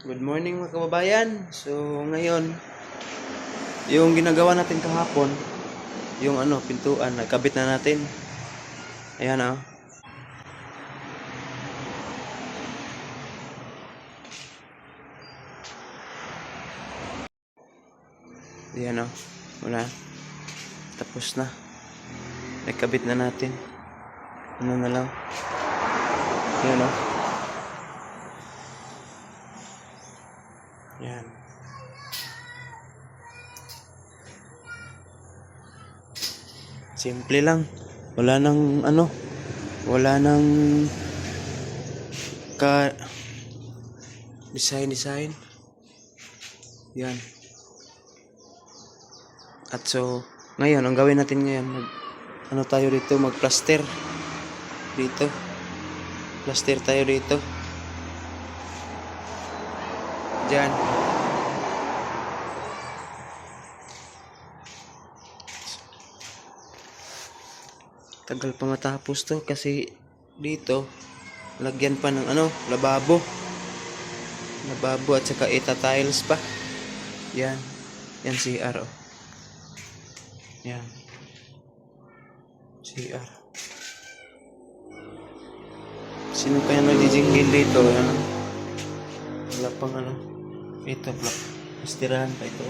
Good morning mga kababayan. So ngayon, yung ginagawa natin kahapon, yung pintuan, nagkabit na natin. Ayan ah. Ayan ah. Wala. Tapos na. Nagkabit na natin. Ano na lang. Ayan ah. Ayan. Simple lang. Wala nang wala nang design. Yan. At so, ngayon, ang gawin natin ngayon, tayo dito, mag-plaster. Dito. Plaster tayo dito. Diyan. Tagal pa matapos to kasi dito lagyan pa ng lababo at saka tiles pa. Yan CR oh. Yan CR. Sino pa yan nagjijinggil dito? Wala pang ito plastirahan pa ito.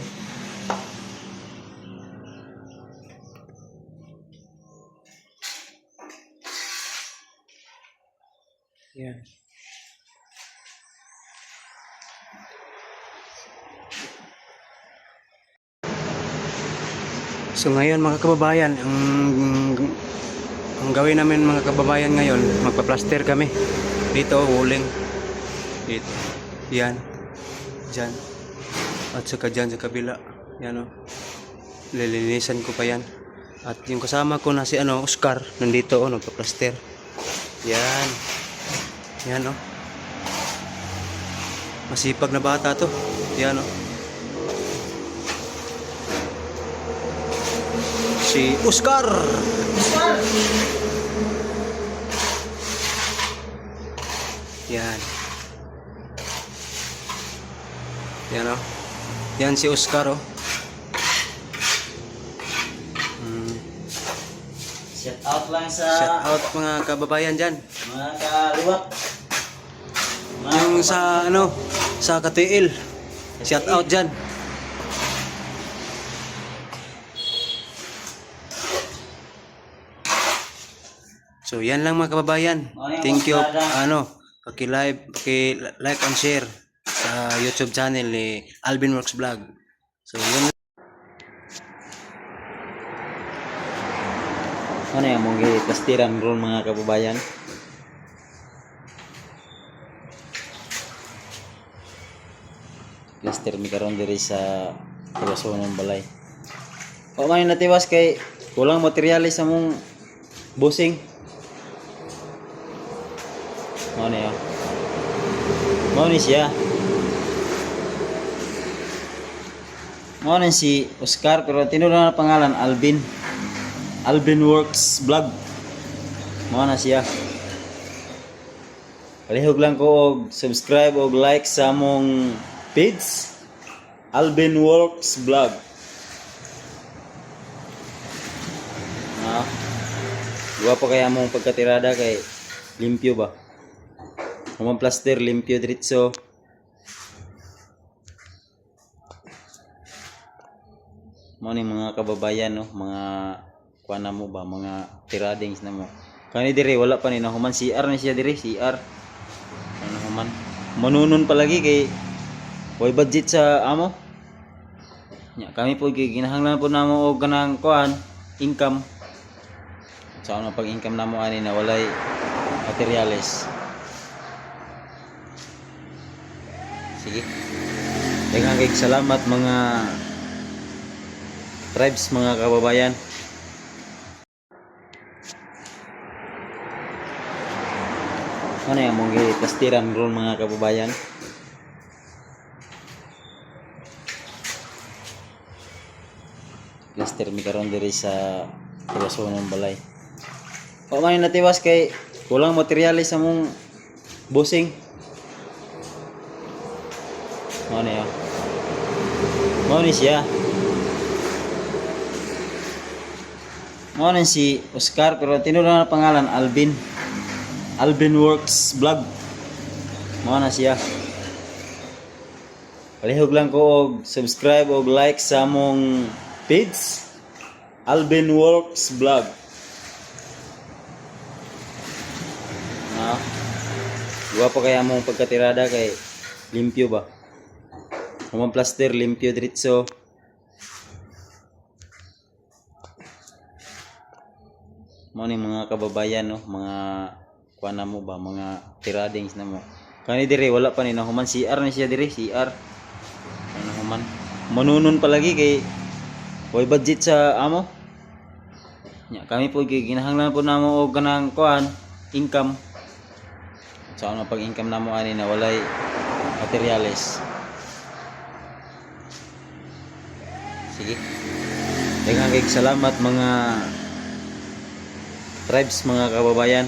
Yan. So ngayon mga kababayan, ang gawin namin mga kababayan ngayon, magpa-plaster kami. Dito, uling. Dito. Yan. Diyan. At saka dyan sa kabila. Yan o. Lilinisan ko pa yan. At yung kasama ko na si Oscar, nandito o, nagpa-plaster. Yan. Yan o. Masipag na bata to. Yan o. Si Oscar. Yan. Yan o. Yan si Oscar o. Shout out lang sa Shout out mga kababayan dyan. mga kaliwat. Yung sa Katiil. Shout out dyan. So yan lang mga kababayan. Thank you. Paki-like and share sa YouTube channel ni Alvin Works Vlog. So yun. Ano yung mong plastiran ron mga kababayan? Plaster mi karon diri sa ng balay. O man natiwas kay kulang materyales sa mong busing. Ano yun? Ano siya? Ano si Oscar pero tinuro na pangalan Alvin. Alvin Works Vlog. Ano na siya? Palihog lang ko og subscribe og like sa among page Alvin Works Vlog. Guwapo kaya among pagkatirada kay limpyo ba? Humang plaster, limpyo, diretso. Mga mga kababayan, no? Mga kuha na mo ba? Mga tiradings na mo. Kani dire, wala pa ni nahuman. CR na siya dire, CR. Ano nahuman? Manunon palagi kay way budget sa amo. Kami po, ginahanglan po namo o ganang kuhan, income. So ano pag income namo ani na walay materyales. Sige. Daghang kay salamat mga tribes mga kababayan. Ano yung mong plastiran ron mga kababayan? Plaster mi karon diri sa ng balay. O man natiwas kay kulang materyales sa mong busing. Mao ni oh. Mao ni siya. Mao ni si Oscar pero tinulang na pangalan Alvin. Alvin Works Vlog. Mao na siya. Palihog lang ko og subscribe og like sa among page Alvin Works Vlog. Guwa pa kaya mong pagkatirada kay limpyo ba? Humang plaster, limpyo diretso. Mo ni mga kababayan no, mga kuan na mo ba, mga tiradings na mo. Kani dire wala pa ni nahuman CR na siya dire, CR. Ano human? Manunun palagi kay way budget sa amo. Nya kami po ginahanglan po namo og kanang kuan, income. Sa ano pag income namo ani na walay materyales. Sige. Daghang kay salamat mga tribes mga kababayan.